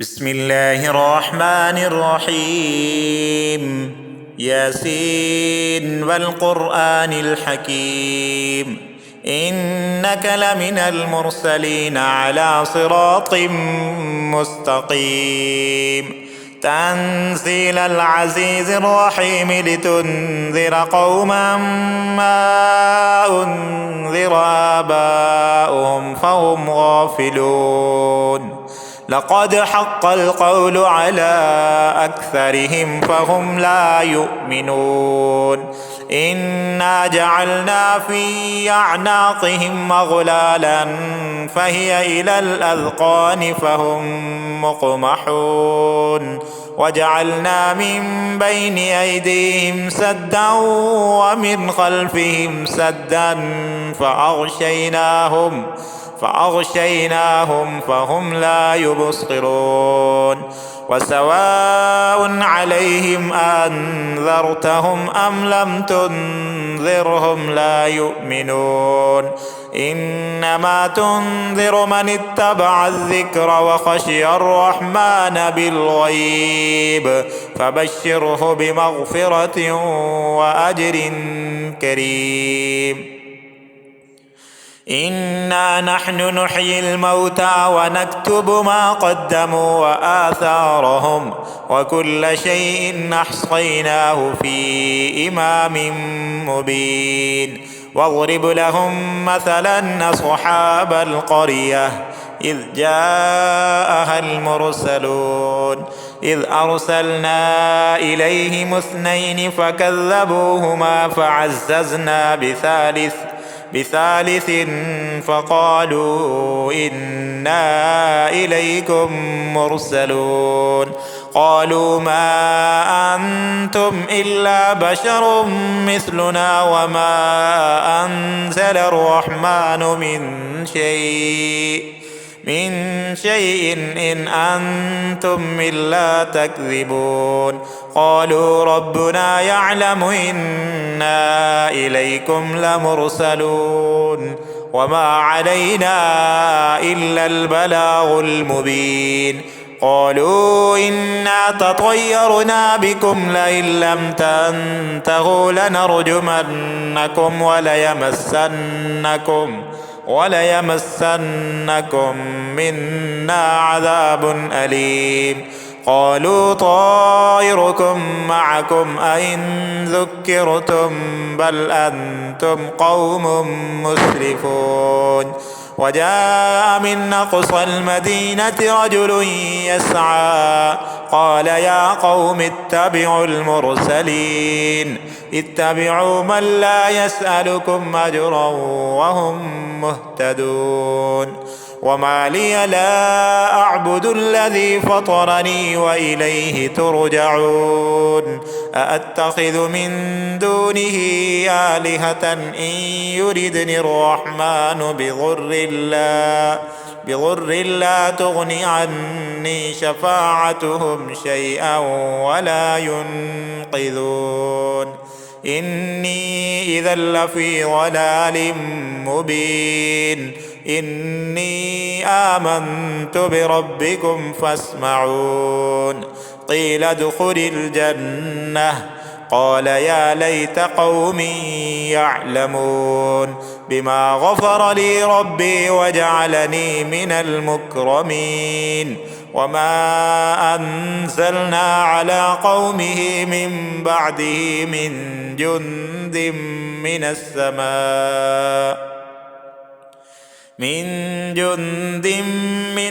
بسم الله الرحمن الرحيم. ياسين والقرآن الحكيم، إنك لمن المرسلين على صراط مستقيم. تنزيل العزيز الرحيم لتنذر قوما ما أنذر آباؤهم فهم غافلون. لقد حق القول على أكثرهم فهم لا يؤمنون. إنا جعلنا في أعناقهم أغلالا فهي إلى الأذقان فهم مقمحون. وجعلنا من بين أيديهم سدا ومن خلفهم سدا فأغشيناهم فهم لا يبصرون. وسواء عليهم أنذرتهم أم لم تنذرهم لا يؤمنون. إنما تنذر من اتبع الذكر وخشي الرحمن بالغيب فبشره بمغفرة وأجر كريم. إنا نحن نحيي الموتى ونكتب ما قدموا وآثارهم وكل شيء أحصيناه في إمام مبين. واضرب لهم مثلا أصحاب القرية إذ جاءها المرسلون إذ أرسلنا إليهم 2 فكذبوهما فعززنا بثالث فقالوا إنا إليكم مرسلون. قالوا ما أنتم إلا بشر مثلنا وما أنزل الرحمن من شيء إن أنتم إلا تكذبون. قالوا ربنا يعلم إنا إليكم لمرسلون وما علينا إلا البلاغ المبين. قالوا إنا تطيرنا بكم لئن لم تنتهوا لنرجمنكم وليمسنكم منا عذاب أليم. قالوا طائركم معكم أئن ذكرتم بل أنتم قوم مسرفون. وجاء من أقصى المدينة رجل يسعى قال يا قوم اتبعوا المرسلين اتبعوا من لا يسألكم أجرا وهم مهتدون. وما لي لا أعبد الذي فطرني وإليه ترجعون. أأتخذ من دونه آلهة إن يردني الرحمن بضر لا تغني عني شفاعتهم شيئا ولا ينقذون. إني إذا لفي ضلال مبين. إني آمنت بربكم فاسمعون. قيل ادخل الجنة قال يا ليت قومي يعلمون بما غفر لي ربي وجعلني من المكرمين. وما أنزلنا على قومه من بعده من جند من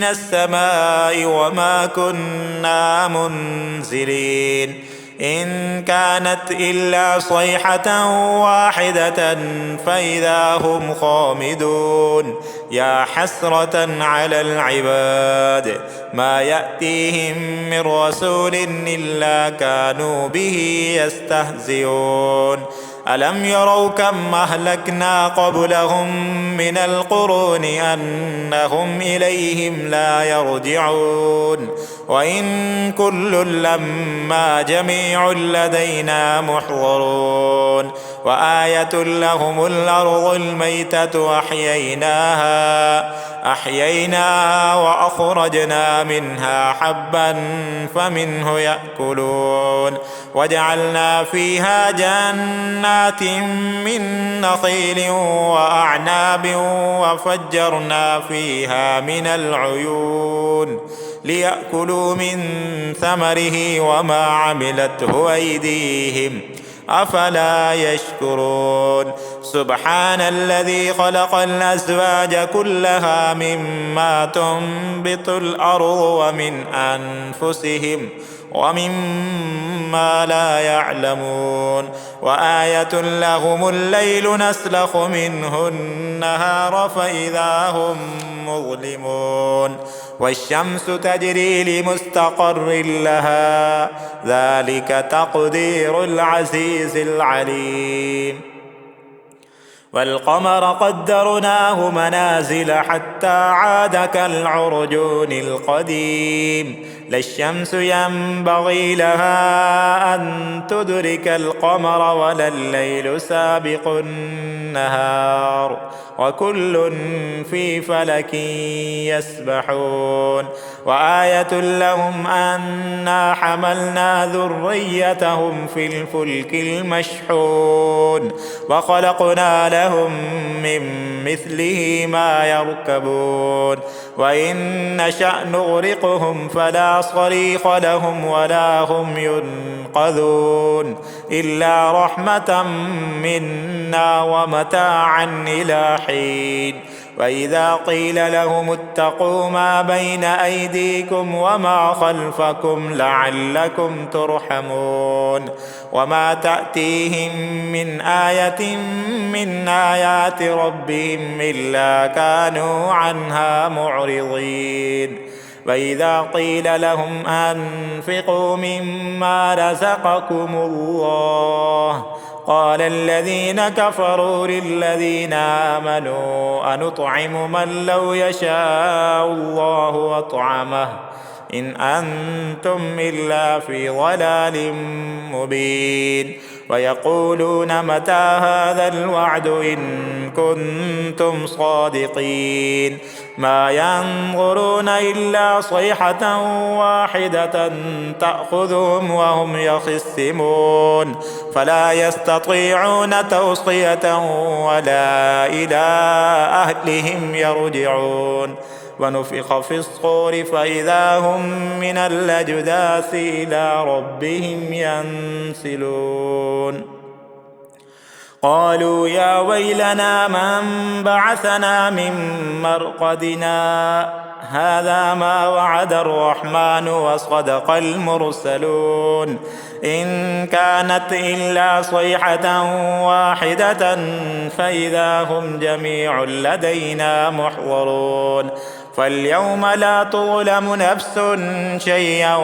السماء وما كنا منزلين. إن كانت إلا صيحة واحدة فإذا هم خامدون. يا حسرة على العباد ما يأتيهم من رسول إلا كانوا به يستهزئون. ألم يروا كم أهلكنا قبلهم من القرون أنهم إليهم لا يرجعون. وإن كل لما جميع لدينا محضرون. وآية لهم الأرض الميتة أحييناها أحييناها وأخرجنا منها حبا فمنه يأكلون وجعلنا فيها جنات من نخيل وأعناب وفجرنا فيها من العيون ليأكلوا من ثمره وما عملته أيديهم أفلا يشكرون سبحان الذي خلق الأزواج كلها مما تنبت الأرض ومن أنفسهم ومما لا يعلمون وآية لهم الليل نسلخ منه النهار فإذا هم مظلمون والشمس تجري لمستقر لها ذلك تقدير العزيز العليم والقمر قدرناه منازل حتى عاد كالعرجون القديم لا الشمس ينبغي لها أن تدرك القمر ولا الليل سابق النهار وكل في فلك يسبحون وآية لهم أنا حملنا ذريتهم في الفلك المشحون وخلقنا لهم من مثله ما يركبون وإن نشأ نغرقهم فلا صريخ لهم ولا هم ينقذون إلا رحمة منا ومتاعا إلى حين وإذا قيل لهم اتقوا ما بين أيديكم وما خلفكم لعلكم ترحمون وما تأتيهم من آية من آيات ربهم إلا كانوا عنها معرضين وإذا قيل لهم أنفقوا مما رزقكم الله قال الذين كفروا للذين آمنوا أنطعم من لو يشاء الله أطعمه إن أنتم إلا في ضلال مبين ويقولون متى هذا الوعد إن كنتم صادقين ما ينظرون إلا صيحة واحدة تأخذهم وهم يخصمون فلا يستطيعون توصية ولا إلى أهلهم يرجعون ونفخ في الصور فإذا هم من الأجداث إلى ربهم ينسلون قالوا يا ويلنا من بعثنا من مرقدنا هذا ما وعد الرحمن وصدق المرسلون إن كانت إلا صيحة واحدة فإذا هم جميع لدينا محضرون فاليوم لا تظلم نفس شيئا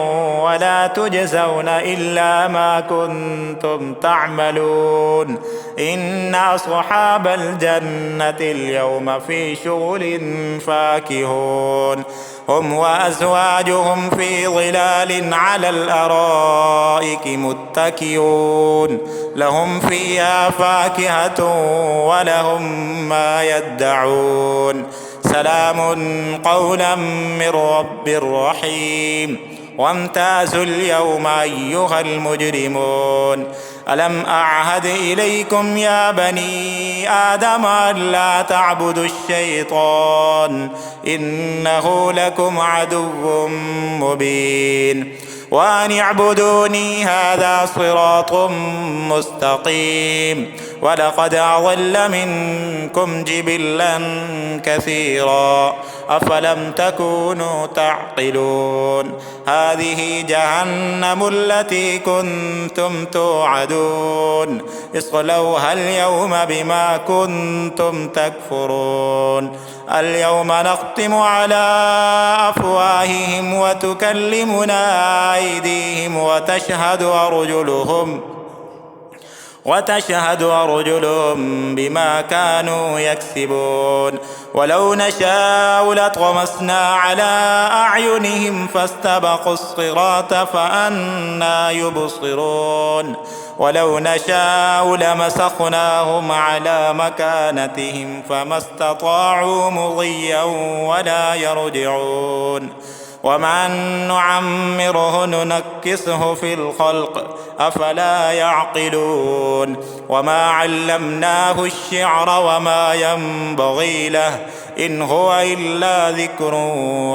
ولا تجزون إلا ما كنتم تعملون إن أصحاب الجنة اليوم في شغل فاكهون هم وأزواجهم في ظلال على الأرائك متكئون لهم فيها فاكهة ولهم ما يدعون سلام قولا من رب رحيم وامتازوا اليوم أيها المجرمون ألم أعهد إليكم يا بني آدم ألا تعبدوا الشيطان إنه لكم عدو مبين وأن اعبدوني هذا صراط مستقيم ولقد أضل منكم جبلا كثيرا أفلم تكونوا تعقلون هذه جهنم التي كنتم توعدون اصلوها اليوم بما كنتم تكفرون اليوم نختم على أفواههم وتكلمنا أيديهم وتشهد أرجلهم بما كانوا يكسبون ولو نشاء لطمسنا على أعينهم فاستبقوا الصراط فأنى يبصرون ولو نشاء لمسخناهم على مكانتهم فما استطاعوا مضيا ولا يرجعون ومن نعمره ننكسه في الخلق أفلا يعقلون وما علمناه الشعر وما ينبغي له إن هو إلا ذكر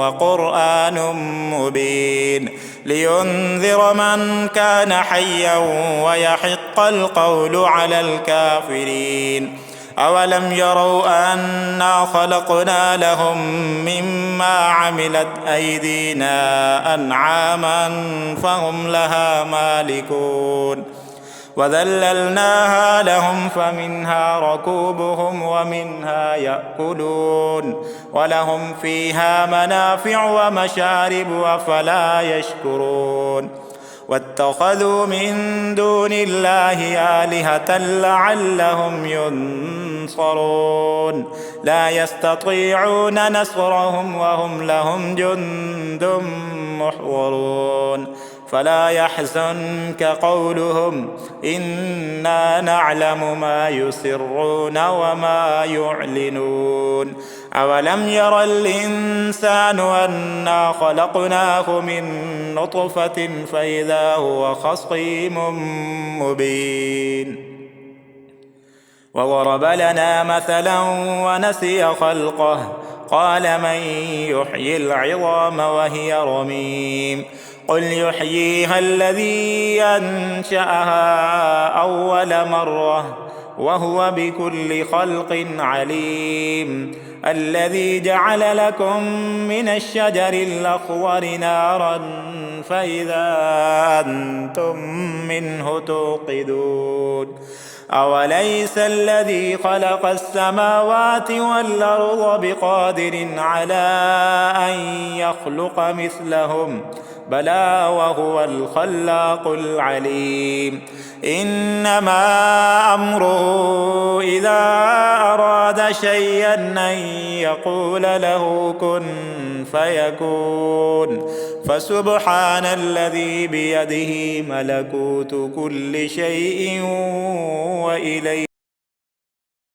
وقرآن مبين لينذر من كان حيا ويحق القول على الكافرين أولم يروا أنا خلقنا لهم مما عملت أيدينا أنعاما فهم لها مالكون وذللناها لهم فمنها ركوبهم ومنها يأكلون ولهم فيها منافع ومشارب أفلا يشكرون واتخذوا من دون الله آلهة لعلهم ينصرون لا يستطيعون نصرهم وهم لهم جند محضرون فلا يحزنك قولهم إنا نعلم ما يسرون وما يعلنون أولم ير الإنسان أنا خلقناه من نطفة فإذا هو خصيم مبين وضرب لنا مثلا ونسي خلقه قال من يحيي العظام وهي رميم قل يحييها الذي أنشأها أول مرة وهو بكل خلق عليم الذي جعل لكم من الشجر الأخضر نارا فإذا أنتم منه توقدون أوليس الذي خلق السماوات والأرض بقادر على أن يخلق مثلهم بلى وهو الخلاق العليم إنما أمره إذا أراد شيئا أن يقول له كن فيكون فسبحان الذي بيده ملكوت كل شيء وإليه